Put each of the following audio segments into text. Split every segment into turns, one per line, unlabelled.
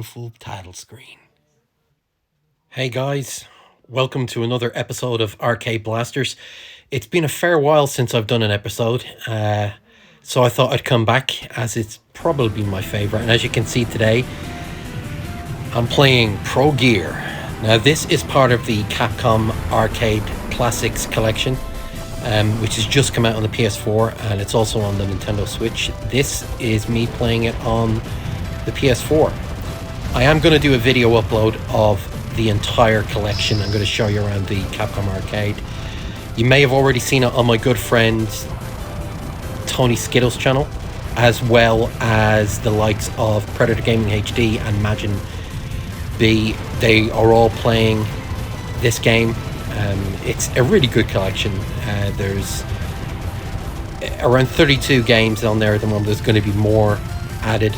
beautiful title screen. Hey guys, welcome to another episode of Arcade Blasters. It's been a fair while since I've done an episode, so I thought I'd come back as it's probably my favourite. And as you can see today, I'm playing ProGear. Now this is part of the Capcom Arcade Classics collection, which has just come out on the PS4 and it's also on the Nintendo Switch. This is me playing it on the PS4. I am going to do a video upload of the entire collection. I'm going to show you around the Capcom Arcade. You may have already seen it on my good friend Tony Skittles channel, as well as the likes of Predator Gaming HD and Majin B. They are all playing this game. It's a really good collection. There's around 32 games on there at the moment. There's going to be more added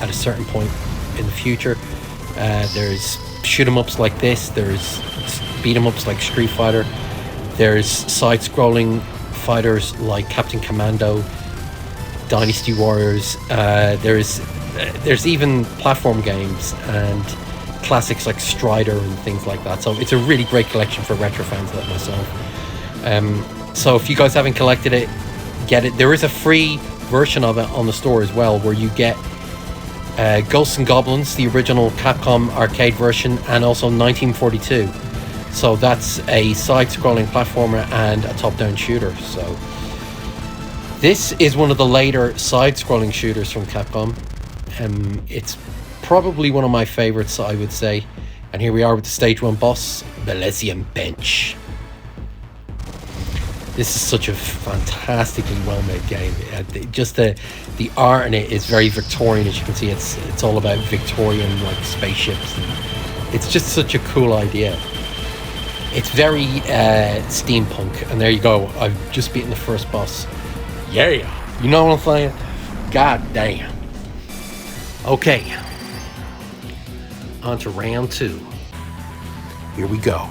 at a certain point in the future. There's shoot 'em ups like this, there's beat 'em ups like Street Fighter, there's side-scrolling fighters like Captain Commando, Dynasty Warriors, there's even platform games and classics like Strider and things like that. So it's a really great collection for retro fans like myself. So if you guys haven't collected it, get it. There is a free version of it on the store as well, where you get Ghosts and Goblins, the original Capcom arcade version, and also 1942. So that's a side-scrolling platformer and a top-down shooter. So this is one of the later side-scrolling shooters from Capcom. It's probably one of my favorites, I would say. And here we are with the stage 1 boss, Belesium Bench. This is such a fantastically well-made game. Just the art in it is very Victorian. As you can see, it's all about Victorian like spaceships. And it's just such a cool idea. It's very steampunk. And there you go. I've just beaten the first boss. Yeah, you know what I'm saying? God damn. Okay. On to round 2. Here we go.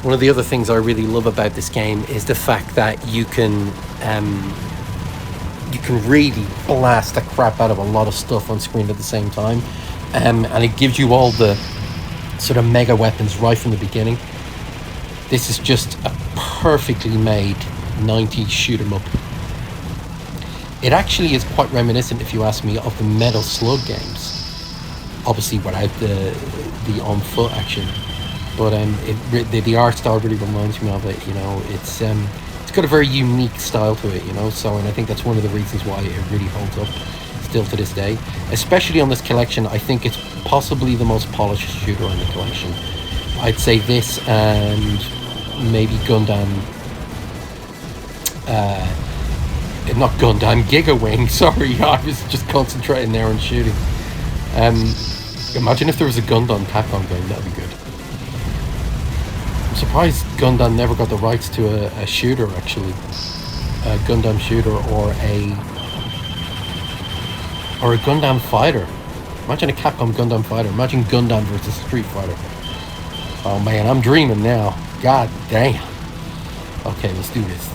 One of the other things I really love about this game is the fact that you can really blast the crap out of a lot of stuff on screen at the same time, and it gives you all the sort of mega weapons right from the beginning. This is just a perfectly made 90s shoot 'em up. It actually is quite reminiscent, if you ask me, of the Metal Slug games, obviously without the on foot action. But the art style really reminds me of it. You know, it's got a very unique style to it. You know, so and I think that's one of the reasons why it really holds up still to this day, especially on this collection. I think it's possibly the most polished shooter on the collection. I'd say this and maybe Gundam. Not Gundam, Giga Wing. Sorry, I was just concentrating there on shooting. Imagine if there was a Gundam Capcom game. That'd be good. I'm surprised Gundam never got the rights to a shooter, actually. A Gundam shooter or a Gundam fighter. Imagine a Capcom Gundam fighter. Imagine Gundam versus Street Fighter. Oh man, I'm dreaming now. God damn. Okay, let's do this.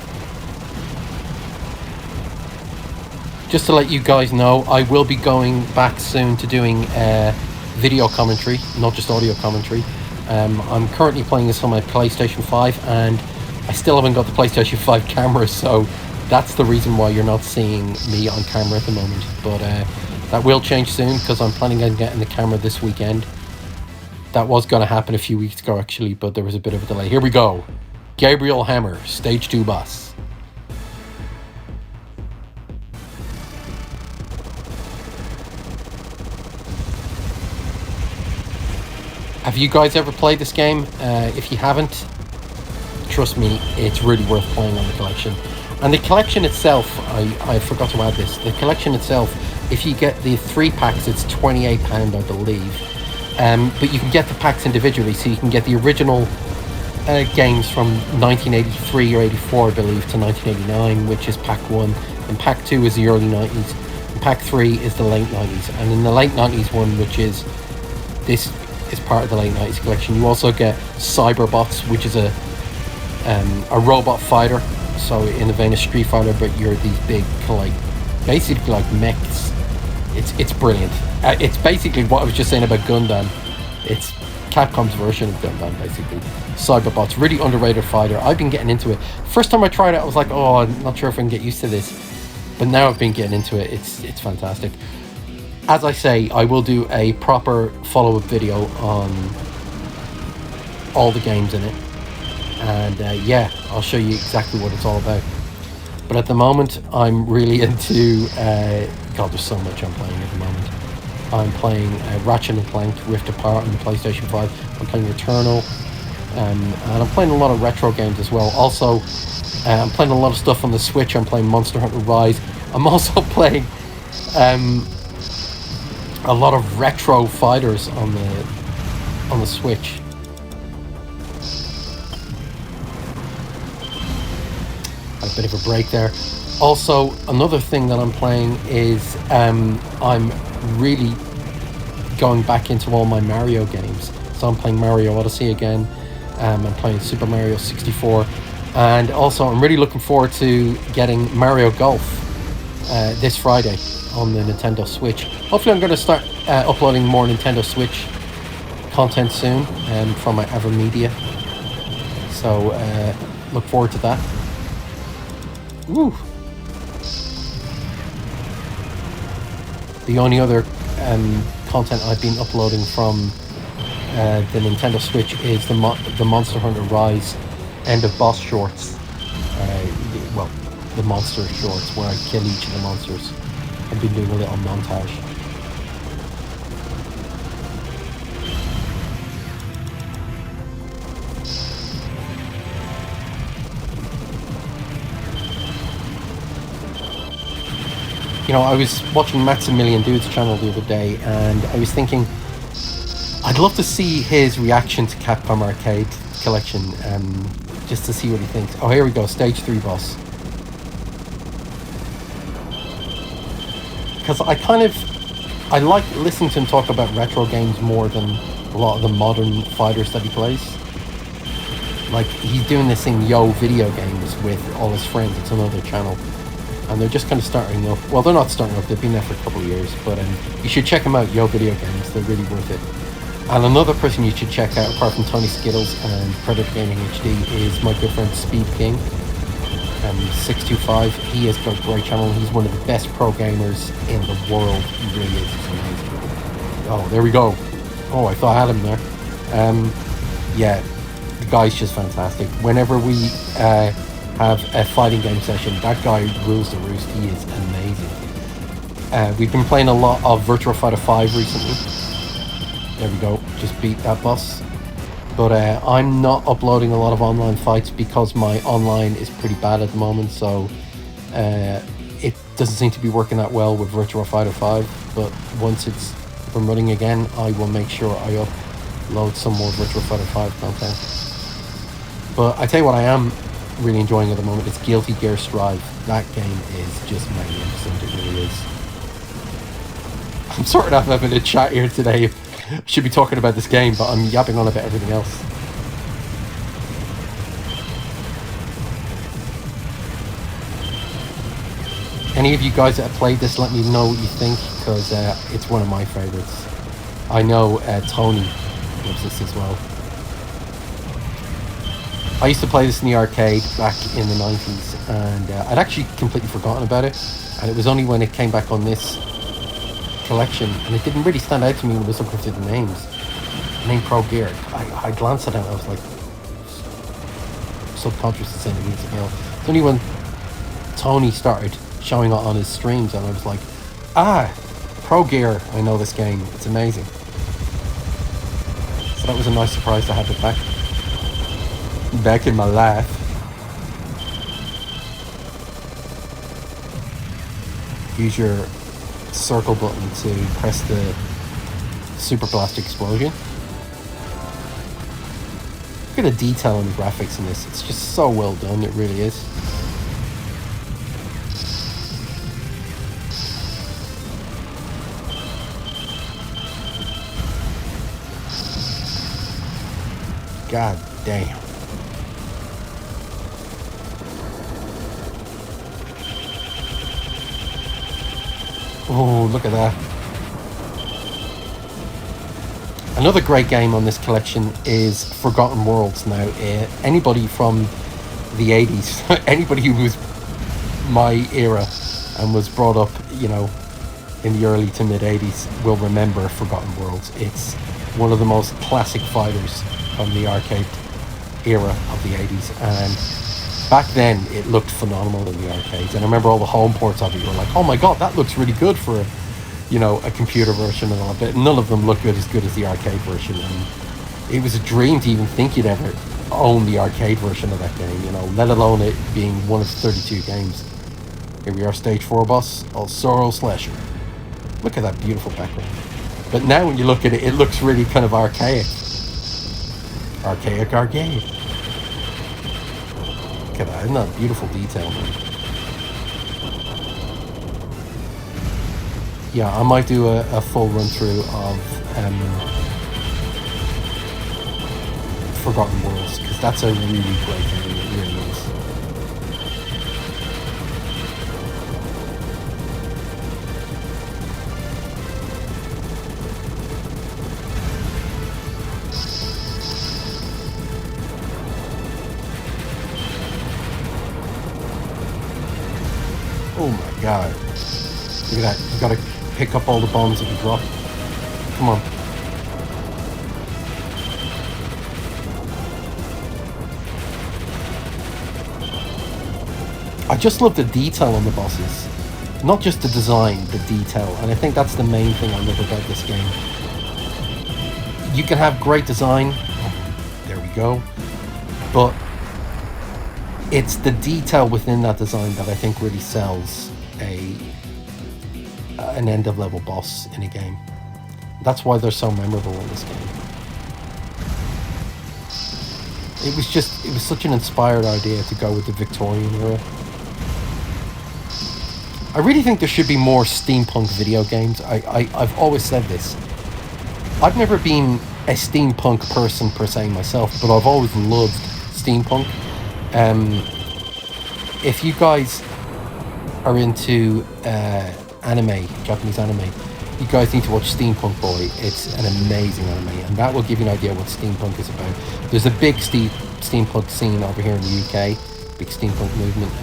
Just to let you guys know, I will be going back soon to doing video commentary, not just audio commentary. I'm currently playing this on my PlayStation 5 and I still haven't got the PlayStation 5 camera, so that's the reason why you're not seeing me on camera at the moment. But that will change soon because I'm planning on getting the camera this weekend. That was going to happen a few weeks ago actually, but there was a bit of a delay. Here we go. Gabriel Hammer, Stage 2 boss. Have you guys ever played this game? If you haven't, trust me, it's really worth playing on the collection. And the collection itself, I forgot to add this, the collection itself, if you get the 3 packs, it's £28, I believe. But you can get the packs individually, so you can get the original games from 1983 or 84, I believe, to 1989, which is pack 1. And pack 2 is the early 90s. And pack 3 is the late 90s. And in the late 90s one, which is this is part of the late 90s collection, you also get Cyberbots, which is a robot fighter, so in the vein of Street Fighter, but you're these big, like, basically like mechs It's brilliant. It's basically what I was just saying about Gundam. It's Capcom's version of Gundam, basically. Cyberbot's really underrated fighter. I've been getting into it. First time I tried it, I was like, oh, I'm not sure if I can get used to this. But now I've been getting into it. It's fantastic. As I say, I will do a proper follow-up video on all the games in it. And yeah, I'll show you exactly what it's all about. But at the moment, I'm really into... God, there's so much I'm playing at the moment. I'm playing Ratchet & Clank Rift Apart on the PlayStation 5. I'm playing Returnal. And I'm playing a lot of retro games as well. Also, I'm playing a lot of stuff on the Switch. I'm playing Monster Hunter Rise. I'm also playing a lot of retro fighters on the Switch. A bit of a break there. Also, another thing that I'm playing is I'm really going back into all my Mario games. So I'm playing Mario Odyssey again. I'm playing Super Mario 64. And also, I'm really looking forward to getting Mario Golf this Friday on the Nintendo Switch. Hopefully I'm going to start uploading more Nintendo Switch content soon from my Evermedia. So look forward to that. Ooh. The only other content I've been uploading from the Nintendo Switch is the Monster Hunter Rise End of Boss shorts. Well, the monster shorts where I kill each of the monsters. I've been doing a little montage. You know, I was watching Maximilian Dude's channel the other day, and I was thinking, I'd love to see his reaction to Capcom Arcade Collection, just to see what he thinks. Oh, here we go, Stage 3 boss. Because I like listening to him talk about retro games more than a lot of the modern fighters that he plays. Like, he's doing this thing, Yo Video Games, with all his friends. It's another channel. And they're just kind of starting up. Well, they're not starting up. They've been there for a couple of years. But you should check them out, Yo Video Games. They're really worth it. And another person you should check out, apart from Tony Skittles and Predator Gaming HD, is my good friend Speed King. 625. He has got a great channel. He's one of the best pro gamers in the world. He really is. He's amazing. Oh, there we go. Oh, I thought I had him there. Yeah, the guy's just fantastic. Whenever we have a fighting game session, that guy rules the roost. He is amazing. We've been playing a lot of Virtua Fighter 5 recently. There we go, just beat that boss. But I'm not uploading a lot of online fights because my online is pretty bad at the moment, so it doesn't seem to be working that well with Virtua Fighter 5. But once it's up and running again, I will make sure I upload some more Virtua Fighter 5 content. But I tell you what I am really enjoying at the moment, it's Guilty Gear Strive. That game is just magnificent, it really is. I'm sort of having a chat here today. I should be talking about this game, but I'm yapping on about everything else. Any of you guys that have played this, let me know what you think, because it's one of my favorites. I know Tony loves this as well. I used to play this in the arcade back in the 90s, and I'd actually completely forgotten about it, and it was only when it came back on this collection, and it didn't really stand out to me when I was looking through the names. The name ProGear. I glanced at it and I was like, subconsciously saying it needs a go. It's only when Tony started showing it on his streams and I was like, ProGear, I know this game, it's amazing. So that was a nice surprise to have it back in my life. Use your circle button to press the super blast explosion. Look at the detail on the graphics in this. It's just so well done, it really is. God damn. Oh, look at that. Another great game on this collection is Forgotten Worlds. Now, anybody from the 80s, anybody who was my era and was brought up, you know, in the early to mid 80s will remember Forgotten Worlds. It's one of the most classic fighters from the arcade era of the 80s, and back then it looked phenomenal in the arcades. And I remember all the home ports of it, you were like, oh my god, that looks really good for a, you know, a computer version and all, but none of them looked good as the arcade version. And it was a dream to even think you'd ever own the arcade version of that game, you know, let alone it being one of 32 games. Here we are, stage 4 boss, Sorrow Slasher. Look at that beautiful background. But now when you look at it, it looks really kind of archaic. Archaic. Look at that, isn't that beautiful detail, man? Yeah, I might do a full run through of Forgotten Worlds, because that's a really great game, it really is. Oh my god. Look at that. You gotta pick up all the bombs that you drop. Come on. I just love the detail on the bosses. Not just the design, the detail. And I think that's the main thing I love about this game. You can have great design. Oh, there we go. But it's the detail within that design that I think really sells an end of level boss in a game. That's why they're so memorable in this game. It was such an inspired idea to go with the Victorian era. I really think there should be more steampunk video games. I've always said this. I've never been a steampunk person per se myself, but I've always loved steampunk. If you guys are into anime, Japanese anime, you guys need to watch Steampunk Boy. It's an amazing anime, and that will give you an idea what steampunk is about. There's a big steampunk scene over here in the UK, big steampunk movement.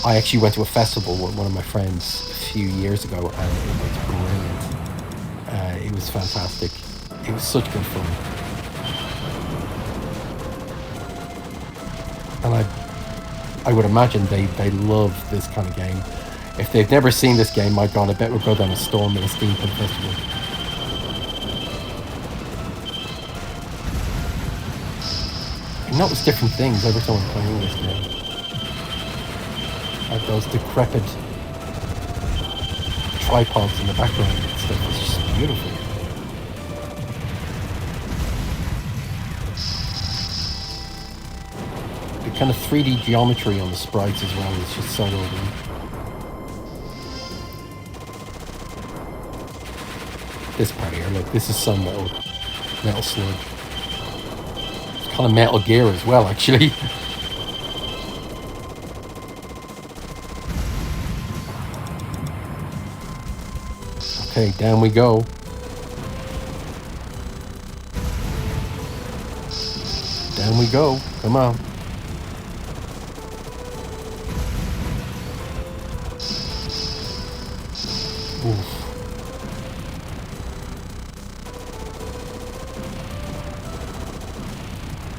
I actually went to a festival with one of my friends a few years ago, and it was brilliant. It was fantastic. It was such good fun. And I would imagine they love this kind of game. If they've never seen this game, my god, I bet we'll go down a storm at a steampunk festival. You notice different things every time I'm playing this game. Like those decrepit tripods in the background and stuff. It's just beautiful. The kind of 3D geometry on the sprites as well is just so well done. This part here, look, this is some metal slug. It's kind of Metal Gear as well, actually. Okay, down we go. Down we go. Come on. Oof.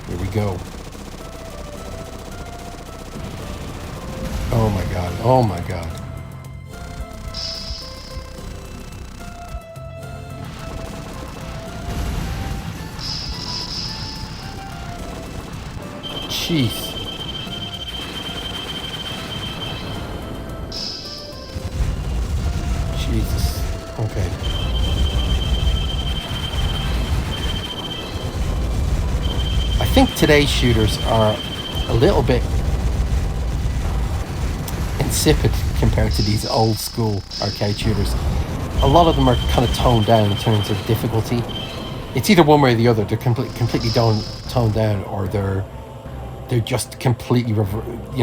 Here we go. Oh my god. Oh my god. Jeez. Jesus. Okay. I think today's shooters are a little bit insipid compared to these old school arcade shooters. A lot of them are kind of toned down in terms of difficulty. It's either one way or the other. They're completely toned down, or they're just completely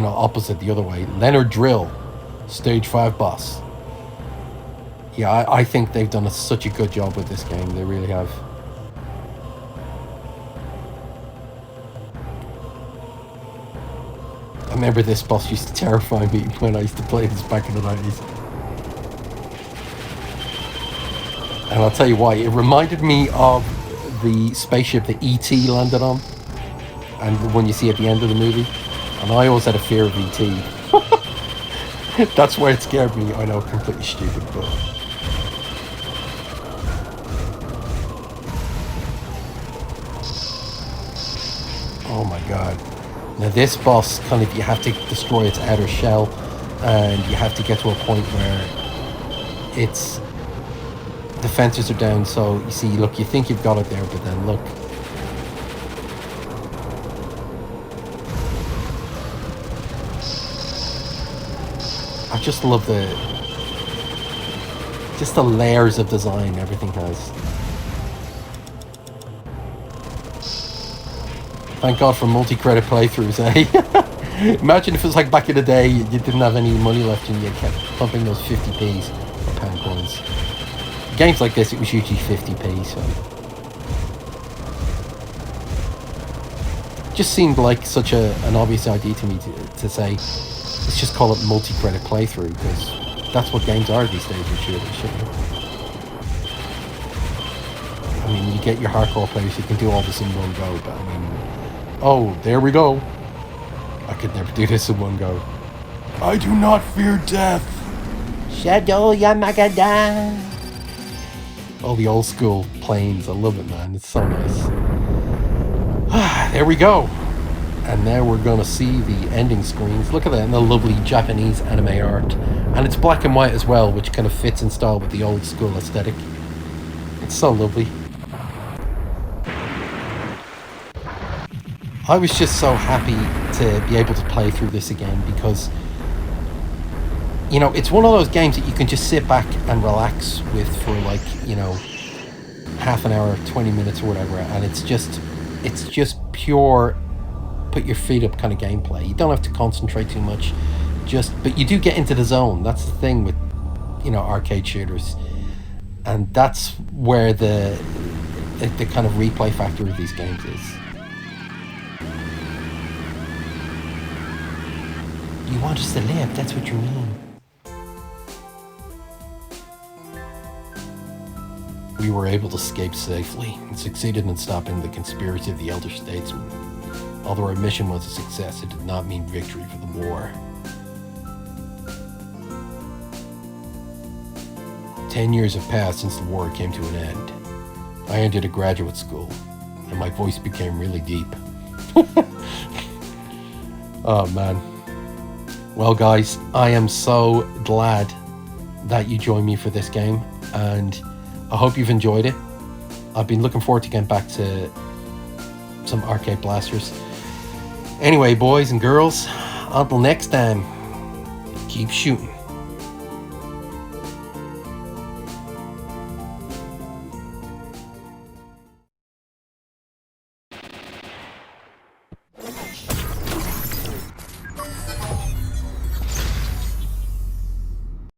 opposite the other way. Leonard Drill, stage 5 boss. Yeah, I think they've done such a good job with this game. They really have. I remember this boss used to terrify me when I used to play this back in the 90s. And I'll tell you why. It reminded me of the spaceship that E.T. landed on. And the one you see at the end of the movie. And I always had a fear of E.T. That's why it scared me. I know, completely stupid, but... Oh my god. Now this boss, kind of, you have to destroy its outer shell, and you have to get to a point where its defenses are down. So you see, look, you think you've got it there, but then look. I just love the layers of design everything has. Thank God for multi-credit playthroughs, eh? Imagine if it was like back in the day, you didn't have any money left and you kept pumping those 50p's or pound coins. Games like this, it was usually 50p, so... Just seemed like such an obvious idea to me to say, let's just call it multi-credit playthrough, because that's what games are these days with shooters, shouldn't it? I mean, you get your hardcore players, you can do all this in one go, but I mean... Oh, there we go. I could never do this in one go. I do not fear death. Shadow Yamagada. All the old school planes. I love it, man. It's so nice. There we go. And now we're going to see the ending screens. Look at that, and the lovely Japanese anime art. And it's black and white as well, which kind of fits in style with the old school aesthetic. It's so lovely. I was just so happy to be able to play through this again because, you know, it's one of those games that you can just sit back and relax with for like, you know, half an hour, 20 minutes or whatever, and it's just pure put your feet up kind of gameplay. You don't have to concentrate too much, but you do get into the zone. That's the thing with, you know, arcade shooters, and that's where the kind of replay factor of these games is. You want us to live, that's what you mean. We were able to escape safely and succeeded in stopping the conspiracy of the elder statesmen. Although our mission was a success, it did not mean victory for the war. 10 years have passed since the war came to an end. I entered a graduate school, and my voice became really deep. Oh man. Well guys, I am so glad that you joined me for this game, and I hope you've enjoyed it. I've been looking forward to getting back to some arcade blasters. Anyway, boys and girls, until next time, keep shooting.